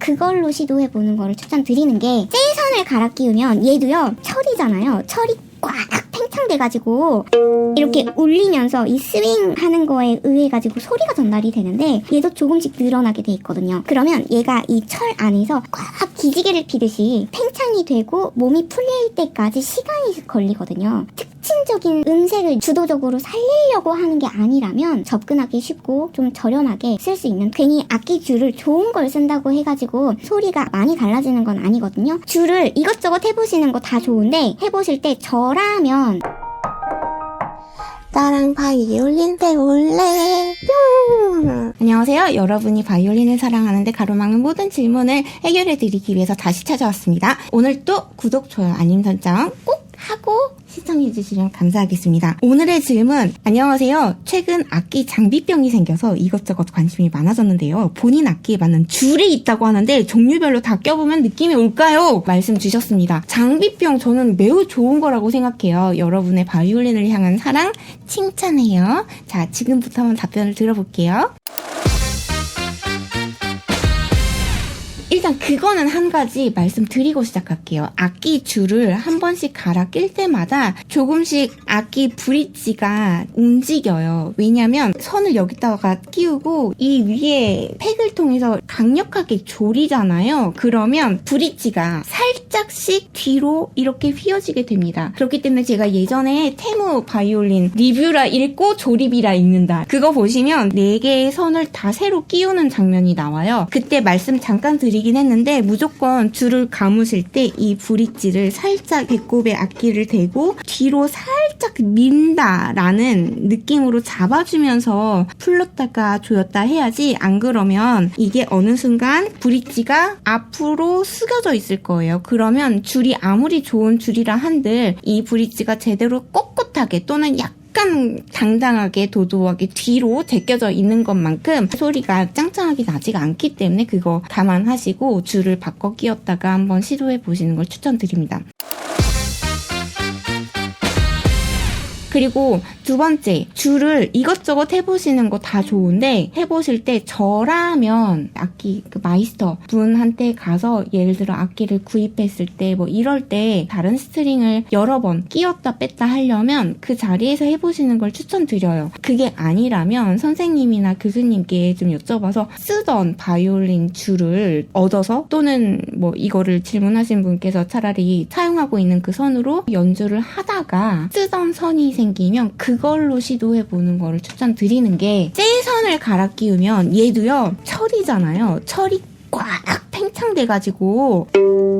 그걸로 시도해보는 거를 추천드리는 게, 쇠선을 갈아 끼우면 얘도요, 철이잖아요. 철이 꽉 팽창돼가지고 이렇게 울리면서 이 스윙 하는 거에 의해가지고 소리가 전달이 되는데, 얘도 조금씩 늘어나게 돼 있거든요. 그러면 얘가 이 철 안에서 꽉 기지개를 피듯이 팽창이 되고 몸이 풀릴 때까지 시간이 걸리거든요. 특징적인 음색을 주도적으로 살리려고 하는 게 아니라면 접근하기 쉽고 좀 저렴하게 쓸 수 있는, 괜히 악기 줄을 좋은 걸 쓴다고 해가지고 소리가 많이 달라지는 건 아니거든요. 줄을 이것저것 해보시는 거 다 좋은데, 해보실 때 저라면 나랑 바이올린 배울래? 뿅! 안녕하세요. 여러분이 바이올린을 사랑하는데 가로막는 모든 질문을 해결해드리기 위해서 다시 찾아왔습니다. 오늘 또 구독, 좋아요, 알림 설정 꼭 하고 시청해주시면 감사하겠습니다. 오늘의 질문, 안녕하세요. 최근 악기 장비병이 생겨서 이것저것 관심이 많아졌는데요. 본인 악기에 맞는 줄이 있다고 하는데 종류별로 다 껴보면 느낌이 올까요? 말씀 주셨습니다. 장비병 저는 매우 좋은 거라고 생각해요. 여러분의 바이올린을 향한 사랑 칭찬해요. 자, 지금부터 한번 답변을 들어볼게요. 일단 그거는 한 가지 말씀드리고 시작할게요. 악기 줄을 한 번씩 갈아 낄 때마다 조금씩 악기 브릿지가 움직여요. 왜냐면 선을 여기다가 끼우고 이 위에 팩을 통해서 강력하게 조리잖아요. 그러면 브릿지가 살짝씩 뒤로 이렇게 휘어지게 됩니다. 그렇기 때문에 제가 예전에 테무 바이올린 리뷰라 읽고 조립이라 읽는다, 그거 보시면 4개의 선을 다 새로 끼우는 장면이 나와요. 그때 말씀 잠깐 드리긴 했는데, 무조건 줄을 감으실 때 이 브릿지를 살짝 배꼽에 악기를 대고 뒤로 살짝 민다라는 느낌으로 잡아주면서 풀렀다가 조였다 해야지, 안 그러면 이게 어느 순간 브릿지가 앞으로 숙여져 있을 거예요. 그러면 줄이 아무리 좋은 줄이라 한들 이 브릿지가 제대로 꼿꼿하게 또는 약간 당당하게 도도하게 뒤로 제껴져 있는 것만큼 소리가 짱짱하게 나지가 않기 때문에 그거 감안하시고 줄을 바꿔 끼웠다가 한번 시도해 보시는 걸 추천드립니다. 그리고 두 번째, 줄을 이것저것 해보시는 거 다 좋은데, 해보실 때 저라면 악기 마이스터 분한테 가서 예를 들어 악기를 구입했을 때 뭐 이럴 때 다른 스트링을 여러 번 끼웠다 뺐다 하려면 그 자리에서 해보시는 걸 추천드려요. 그게 아니라면 선생님이나 교수님께 좀 여쭤봐서 쓰던 바이올린 줄을 얻어서, 또는 뭐 이거를 질문하신 분께서 차라리 사용하고 있는 그 선으로 연주를 하다가 쓰던 선이 생기면 그걸로 시도해보는 거를 추천드리는 게, 쇠선을 갈아 끼우면 얘도요, 철이잖아요. 철이 꽉 팽창돼가지고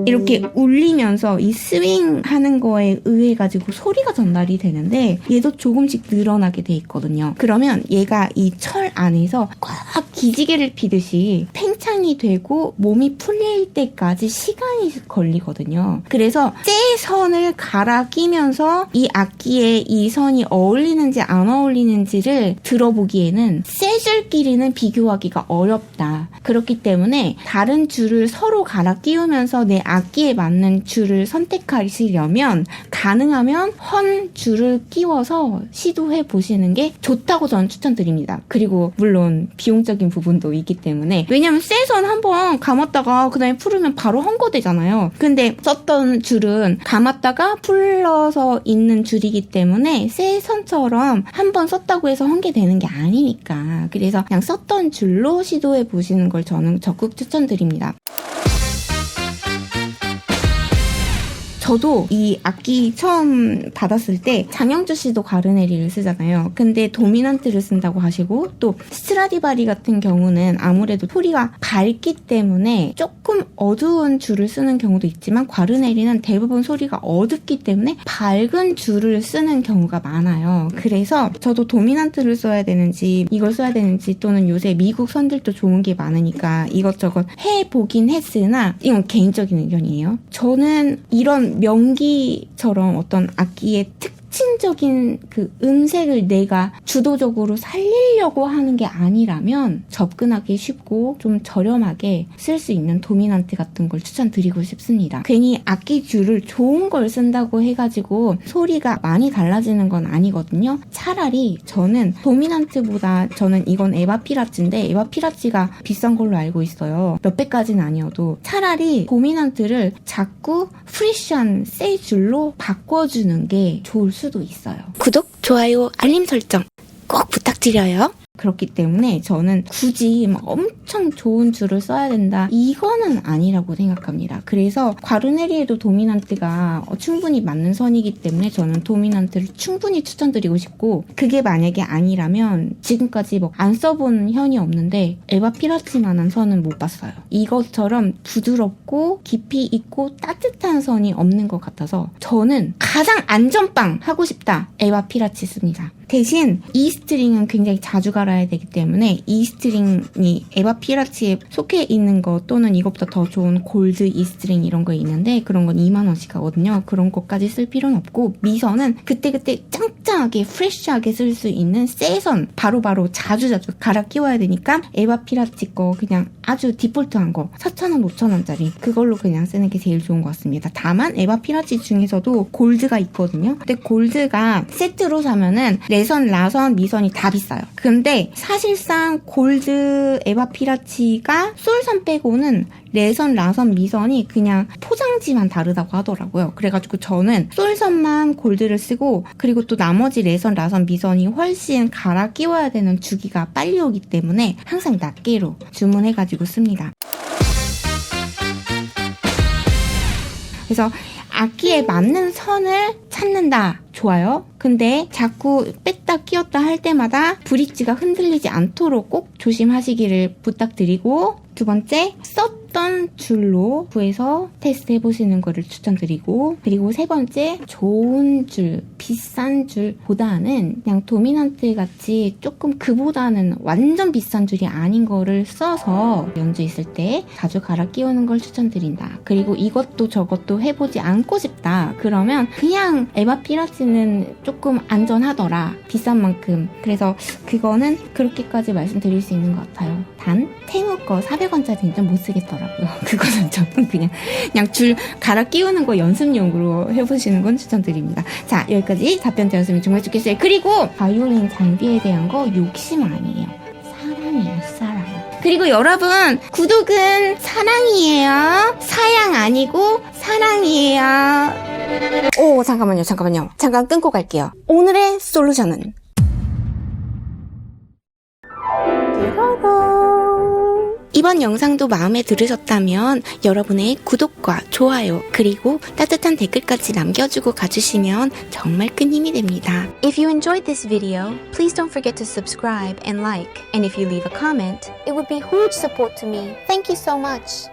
이렇게 울리면서 이 스윙 하는 거에 의해가지고 소리가 전달이 되는데, 얘도 조금씩 늘어나게 돼 있거든요. 그러면 얘가 이 철 안에서 꽉 기지개를 피듯이 팽창이 되고 몸이 풀릴 때까지 시간이 걸리거든요. 그래서 쇠선을 갈아 끼면서 이 악기에 이 선이 어울리는지 안 어울리는지를 들어보기에는 쇠줄끼리는 비교하기가 어렵다. 그렇기 때문에 다른 줄을 서로 갈아 끼우면서 내 악기에 맞는 줄을 선택하시려면 가능하면 헌 줄을 끼워서 시도해 보시는 게 좋다고 저는 추천드립니다. 그리고 물론 비용적인 부분도 있기 때문에, 왜냐면 쇠선 한번 감았다가 그 다음에 풀으면 바로 헌거되잖아요. 근데 썼던 줄은 감았다가 풀러서 있는 줄이기 때문에 쇠선처럼 한번 썼다고 해서 헌게되는 게 아니니까, 그래서 그냥 썼던 줄로 시도해 보시는 걸 저는 적극 추천드립니다. 저도 이 악기 처음 받았을 때 장영주 씨도 가르네리를 쓰잖아요. 근데 도미넌트를 쓴다고 하시고, 또 스트라디바리 같은 경우는 아무래도 소리가 밝기 때문에 조금 어두운 줄을 쓰는 경우도 있지만, 가르네리는 대부분 소리가 어둡기 때문에 밝은 줄을 쓰는 경우가 많아요. 그래서 저도 도미넌트를 써야 되는지 이걸 써야 되는지, 또는 요새 미국 선들도 좋은 게 많으니까 이것저것 해보긴 했으나, 이건 개인적인 의견이에요. 저는 이런 명기처럼 어떤 악기의 특징적인 그 음색을 내가 주도적으로 살리려고 하는 게 아니라면 접근하기 쉽고 좀 저렴하게 쓸 수 있는 도미넌트 같은 걸 추천드리고 싶습니다. 괜히 악기 줄을 좋은 걸 쓴다고 해가지고 소리가 많이 달라지는 건 아니거든요. 차라리 저는 도미넌트보다 저는 이건 에바 피라치인데 에바 피라치가 비싼 걸로 알고 있어요. 몇백까지는 아니어도 차라리 도미넌트를 자꾸 프레쉬한 새 줄로 바꿔주는 게 좋을 수도 있어요. 구독, 좋아요, 알림 설정 꼭 부탁드려요. 그렇기 때문에 저는 굳이 막 엄청 좋은 줄을 써야 된다 이거는 아니라고 생각합니다. 그래서 과르네리에도 도미넌트가 충분히 맞는 선이기 때문에 저는 도미넌트를 충분히 추천드리고 싶고, 그게 만약에 아니라면 지금까지 뭐 안 써본 현이 없는데 에바 피라치만한 선은 못 봤어요. 이것처럼 부드럽고 깊이 있고 따뜻한 선이 없는 것 같아서 저는 가장 안전빵 하고 싶다 에바 피라치 씁니다. 대신 E 스트링은 굉장히 자주 갈아야 되기 때문에 E 스트링이 에바 피라치에 속해 있는 거 또는 이것보다 더 좋은 골드 E 스트링 이런 거 있는데 그런 건 2만 원씩 하거든요. 그런 것까지 쓸 필요는 없고, 미선은 그때그때 짱짱하게 프레쉬하게 쓸 수 있는 새 선 바로바로 자주 갈아 끼워야 되니까 에바 피라치 거 그냥 아주 디폴트한 거 4,000원, 5,000원짜리 그걸로 그냥 쓰는 게 제일 좋은 것 같습니다. 다만 에바 피라치 중에서도 골드가 있거든요. 근데 골드가 세트로 사면은 레선, 라선, 미선이 다 비싸요. 근데 사실상 골드 에바 피라치가 솔선 빼고는 레선, 라선, 미선이 그냥 포장지만 다르다고 하더라고요. 그래가지고 저는 솔선만 골드를 쓰고, 그리고 또 나머지 레선, 라선, 미선이 훨씬 갈아 끼워야 되는 주기가 빨리 오기 때문에 항상 낱개로 주문해가지고 씁니다. 그래서 악기에 맞는 선을 찾는다. 좋아요. 근데 자꾸 뺐다 끼웠다 할 때마다 브릿지가 흔들리지 않도록 꼭 조심하시기를 부탁드리고, 두 번째, 썼던 줄로 구해서 테스트 해보시는 거를 추천드리고, 그리고 세 번째, 좋은 줄, 비싼 줄보다는 그냥 도미넌트 같이 조금 그보다는 완전 비싼 줄이 아닌 거를 써서 연주 있을 때 자주 갈아 끼우는 걸 추천드린다. 그리고 이것도 저것도 해보지 않고 싶다. 그러면 그냥 에바 피라치는 조금 안전하더라. 비싼 만큼. 그래서 그거는 그렇게까지 말씀드릴 수 있는 것 같아요. 단 테무 거 400원짜리는 좀 못 쓰겠더라고요. 그거는 저는 그냥 줄 갈아 끼우는 거 연습용으로 해보시는 건 추천드립니다. 자, 여기까지 답변 되었으면 정말 좋겠어요. 그리고 바이올린 장비에 대한 거 욕심 아니에요. 사랑이에요, 사랑. 그리고 여러분, 구독은 사랑이에요. 사양 아니고 사랑이에요. 오, 잠깐만요. 잠깐 끊고 갈게요. 오늘의 솔루션은 이번 영상도 마음에 들으셨다면 여러분의 구독과 좋아요 그리고 따뜻한 댓글까지 남겨주고 가주시면 정말 큰 힘이 됩니다. If you enjoyed this video, please don't forget to subscribe and like. And if you leave a comment, It would be huge support to me. Thank you so much.